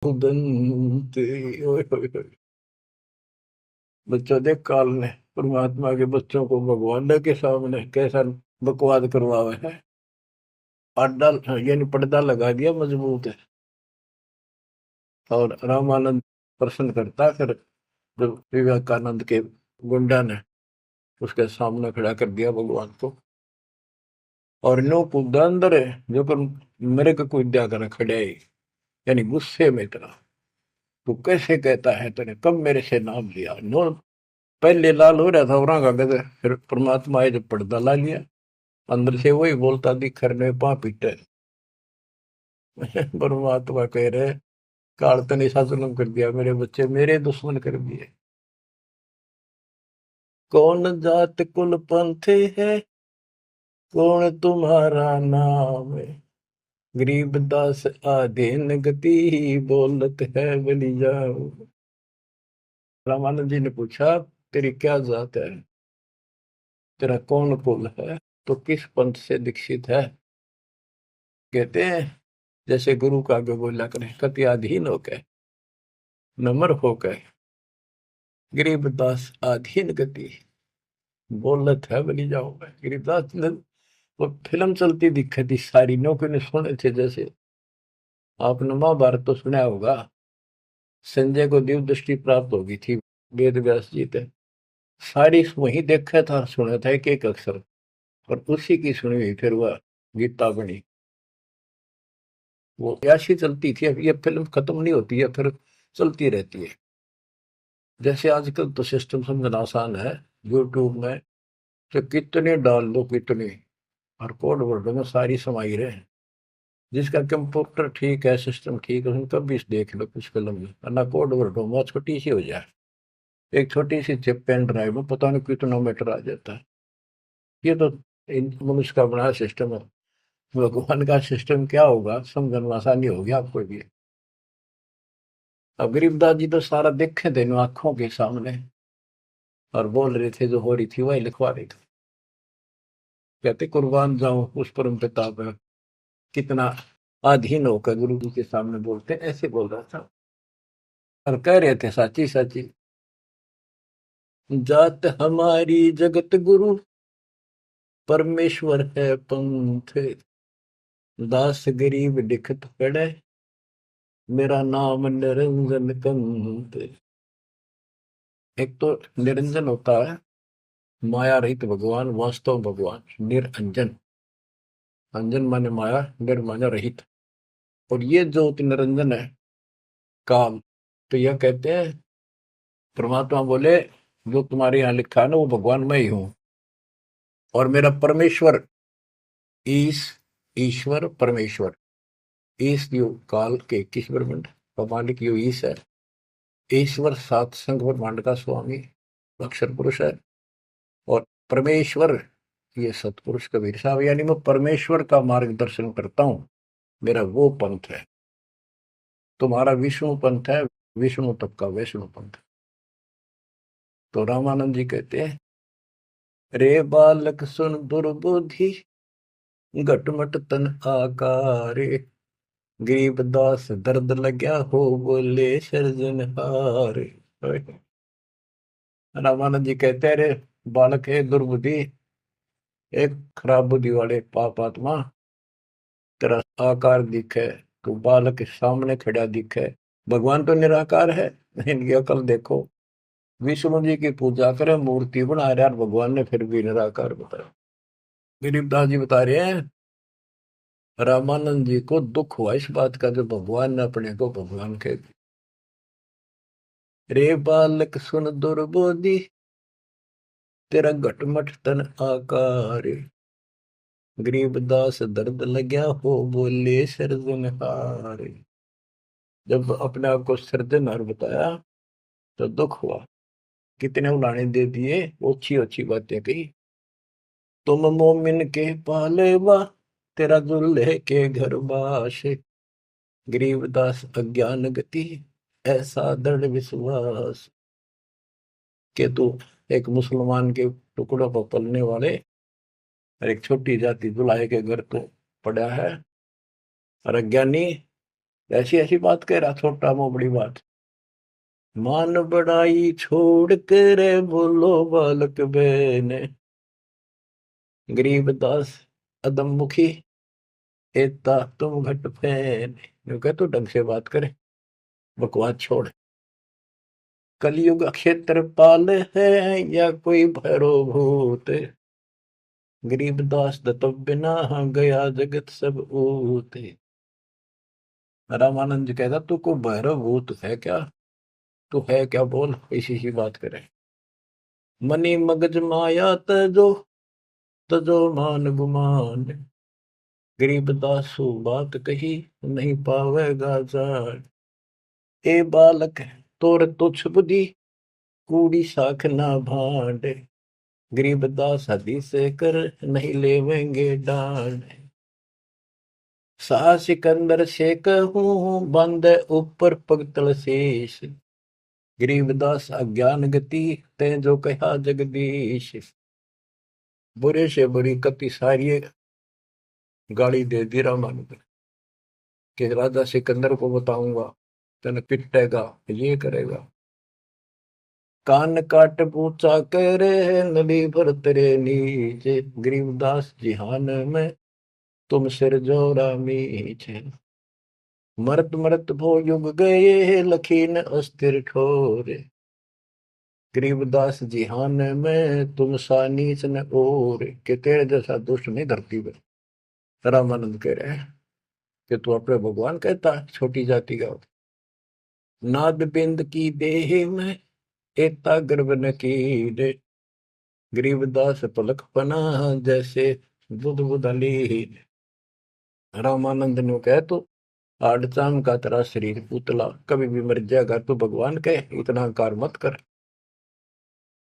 कुदंत। ओए होए होए। बच्चों देख काल ने परमात्मा के बच्चों को भगवान के सामने कैसा बकवाद करवावे है। अड्डा यानी पर्दा लगा दिया मजबूत है। और रामानंद प्रश्न करता फिर जब विवेकानंद के गुंडा ने उसके सामने खड़ा कर दिया भगवान को। और नो कूदा अंदर है जो कर मेरे को कोई दिया कर खड़े ही, यानी गुस्से में इतना। तू कैसे कहता है, तूने कब मेरे से नाम लिया। नो पहले लाल हो रहा था और का गदे, फिर परमात्मा आए जब पर्दा ला लिया, अंदर से वही बोलता दिखर ने पा पीटे। परमात्मा कह रहे काल तने ऐसा जुल्म कर दिया, मेरे बच्चे मेरे दुश्मन कर दिए। कौन जात कुल पंथ है, कौन तुम्हारा नाम है। गरीबदास आधीन गति, बोलत है बलि जाओ। रामानंद जी ने पूछा तेरी क्या जात है, तेरा कौन कुल है, तो किस पंथ से दीक्षित है। कहते हैं जैसे गुरु का आगे बोला करें, कति अधीन होकर नम्र होकर गरीबदास आधीन गति, बोलत है बलि जाओ। गरीबदास ने वो फिल्म चलती दिखी थी सारी, नौकरी ने सुने थे। जैसे आपने महाभारत तो सुना होगा, संजय को दिव्य दृष्टि प्राप्त होगी थी वेद व्यास जी थे। सारी वही देखा था सुना था एक एक अक्षर, और उसी की सुनी हुई फिर वह गीता बनी। वो ऐसी चलती थी। अब ये फिल्म खत्म नहीं होती है, फिर चलती रहती है। जैसे आजकल तो सिस्टम समझना आसान है, यूट्यूब में तो कितने डाल दो कितने, और कोड वर्ड में सारी समाई रहे। जिसका कंप्यूटर ठीक है, सिस्टम ठीक है, उनका भी देख लो कुछ फिल्म में, ना कोड वर्ड में छोटी सी हो जाए। एक छोटी सी चिप पेन ड्राइव में पता नहीं कितना मीटर आ जाता है। ये तो मनुष्य का बना सिस्टम है। भगवान का सिस्टम क्या होगा समझने में आसानी होगी आपको भी। अब गरीबदास जी तो सारा देखे थे आंखों के सामने, और बोल रहे थे जो हो रही थी वही लिखवा रहे थे। कहते कुर्बान जाऊं उस परम पिता पर, कितना अधीन होकर गुरु जी के सामने बोलते, ऐसे बोल रहा था। और कह रहे थे साची साची जात हमारी जगत गुरु, परमेश्वर है पंथ, दास गरीब दिखत पड़े, मेरा नाम निरंजन कंत। एक तो निरंजन होता है माया रहित भगवान, वास्तव भगवान निरंजन। अंजन माने माया, निर माने रहित। और ये जो निरंजन है काल, तो यह कहते हैं परमात्मा बोले जो तुम्हारे यहाँ लिखा है ना वो भगवान मैं ही हूं। और मेरा परमेश्वर ईश, ईश्वर परमेश्वर, ईश यो काल के 21 ब्रह्मांड का मालिक यो ईश है। ईश्वर सात संघ ब्रह्मांड का स्वामी अक्षर पुरुष है। और परमेश्वर ये सतपुरुष कबीर साहब, यानी मैं परमेश्वर का मार्गदर्शन करता हूं, मेरा वो पंथ है। तुम्हारा विष्णु पंथ है, विष्णु तक का वैष्णु पंथ। तो रामानंद जी कहते हैं रे बालक सुन दुर्बुद्धि, घटमट तन आकारे, गरीबदास दर्द लग्या हो बोले सृजनहार। रामानंद जी कहते हैं रे बालक है दुर्बुद्धि, एक खराब बुद्धि वाले पाप आत्मा, तेरा आकार दिखे तो बालक के सामने खड़ा दिखे। भगवान तो निराकार है, इनकी अकल देखो। विष्णु जी की पूजा करे, मूर्ति बना रहे, और भगवान ने फिर भी निराकार बताया। गरीबदास जी बता रहे हैं रामानंद जी को दुख हुआ इस बात का जो भगवान ने अपने को भगवान कह दिया। रे बालक सुन दुर्बोधि, तेरा घटमट तन आकार, गरीबदास दर्द लग्या हो बोले सृजनहार। जब अपने आप को सृजनहार बताया तो दुख हुआ, कितने उलाने दे दिए, ओछी ओछी बातें कही। तुम मोमिन के पालेवा, तेरा दुल्हे के घर बास, गरीबदास अज्ञान गति, ऐसा दृढ़ विश्वास। के तू एक मुसलमान के टुकड़ों पर पलने वाले और एक छोटी जाति दुल्हे के घर को पड़ा है, और अज्ञानी ऐसी ऐसी बात कह रहा, छोटा मुंह बड़ी बात। मान बड़ाई छोड़ कर बोलो बालक बहने, गरीबदास अदम मुखी एता तुम घट पहने। यूं कह, तो ढंग से बात करे, बकवास छोड़। कलयुग क्षेत्रपाल है या कोई भैरो भूत, गरीबदास दत्त बिना गया जगत सब ऊत। रामानंद जी कहता, तू को भैरव भूत है क्या, तू है क्या, बोल। इसी सी बात करे। मनी मगज माया तजो, तजो मान गुमान, गरीबदासु बात कही नहीं पावेगा जान। ए बालक तोर तुच्छ बुद्धि, कूड़ी साख ना भांड, गरीबदास हदी से कर नहीं लेवेंगे डांड। सा सिकंदर से कहूँ बंद ऊपर पगतल शेष, गरीबदास अज्ञान गति ते जो कहा जगदीश। बुरे से बुरी कति सारी गाली दे दी रामानंद कि राजा सिकंदर को बताऊंगा, तेन पिटेगा, ये करेगा। कान काट पूछा करे नदी भर तेरे नीचे, गरीबदास जिहान में तुम सिर जोरा मीचे। मरत मरत भो युग गए लखीन अस्थिर ठोरे, गरीबदास जिहान में तुम सा नीच न और। के तेरे जैसा दुष्ट नहीं धरती पे। रामानंद कह रहे हैं कि तू अपने भगवान कहता है छोटी जाति का। नाद बिंद की देह में एता गर्भ न कीरे, गरीबदास पलक पना जैसे बुध बुदली। रामानंद ने कहे, तो आड़चाम का तेरा शरीर पुतला, कभी भी मर जाएगा, तू भगवान कहे, इतना अहंकार मत कर।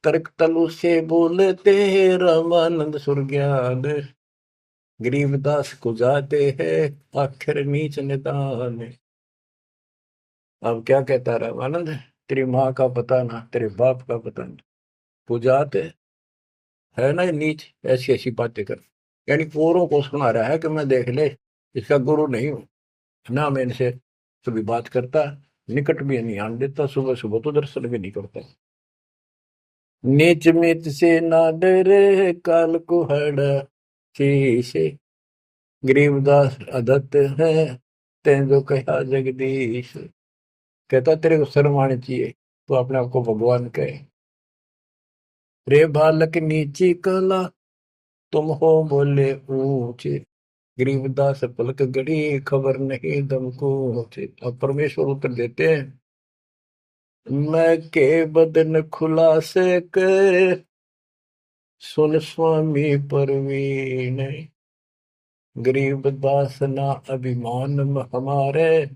तर्क तलु से बोलते रामानंद सुरज्ञान, गरीबदास को जाते हैं आखिर नीच निदान। अब क्या कहता रामानंद, तेरी माँ का पता ना, तेरे बाप का पता ना, पुजाते है ना नीच, ऐसी ऐसी बातें कर। यानी औरों को सुना रहा है कि मैं देख ले इसका गुरु नहीं हूं ना, मैं इनसे कभी बात करता, निकट भी नहीं आने देता, सुबह सुबह तो दर्शन भी नहीं करता। नीच मीत से ना डरे काल को हड़ा शीशे, गरीबदास अदत्त है तें जो कहा जगदीश। कहता तेरे को शर्म आनी चाहिए, तो अपने आप को भगवान कहे। रे बालक नीची कला तुम हो बोले ऊंचे, गरीबदास पलक गड़ी खबर नहीं दम को। अब परमेश्वर उत्तर देते हैं, मैं के बदन खुलासे कर सुन स्वामी परवीन, गरीबदास ना अभिमान हमारे,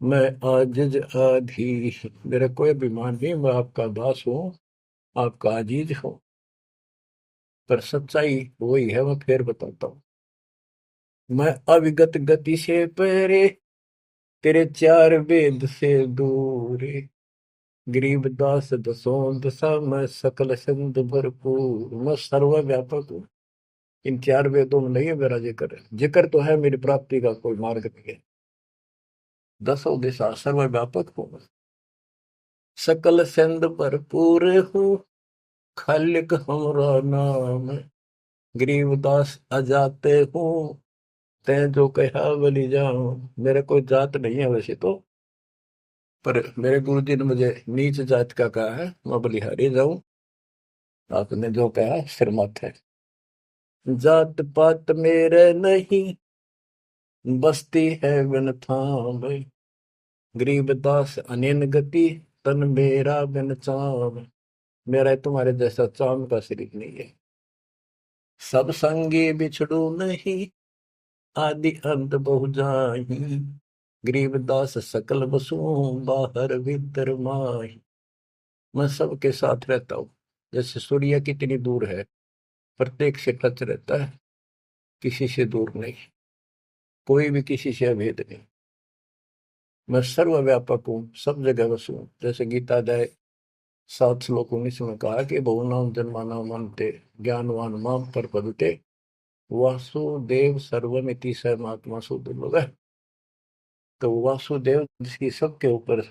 मैं आजिज आधीश। मेरा कोई अभिमान नहीं, मैं आपका दास हूँ, आपका आजीज हूँ। पर सच्चाई वही है, मैं फिर बताता हूँ। मैं अविगत गति से पहरे, तेरे चार वेद से दूर, गरीबदास दसों दशा मैं सकल संत भरपूर। मैं सर्वव्यापक हूँ, इन चार वेदों में नहीं है मेरा जिक्र, जिक्र तो है मेरी प्राप्ति का कोई मार्ग नहीं है। दसों दिशा सर्वव्यापक हूँ मैं, सकल संत भरपूर हूँ, खालिक हमरा नाम, गरीबदास अजाते हूँ तै जो कहा बलि जाऊं। मेरा कोई जात नहीं है वैसे तो, पर मेरे गुरु जी ने मुझे नीच जात का कहा है, मैं बलिहारी जाऊं, आपने जो कहा सिर माथे। जात पात मेरे नहीं, बस्ती है बिन थाम, गरीबदास अनिन गति तन मेरा बिन चाम। मेरा तुम्हारे जैसा चाम का शरीर नहीं है। सब संगी बिछड़ू नहीं, आदि अंत बहु जाही, गरीबदास सकल बसु बाहर भीतर माही। मैं सबके साथ रहता हूँ, जैसे सूर्य कितनी दूर है, प्रत्येक से टच रहता है, किसी से दूर नहीं, कोई भी किसी से अभेद नहीं। मैं सर्वव्यापक हूँ, सब जगह वसु हूँ। जैसे गीता अध्याय 7 श्लोक 19 में कहा कि बहुनाम जन्माना मनते ज्ञानवान माम पर पदते, वासुदेव सर्वमिति स महात्मा सुदुर्लभ है। तो वासुदेव जिसकी सबके ऊपर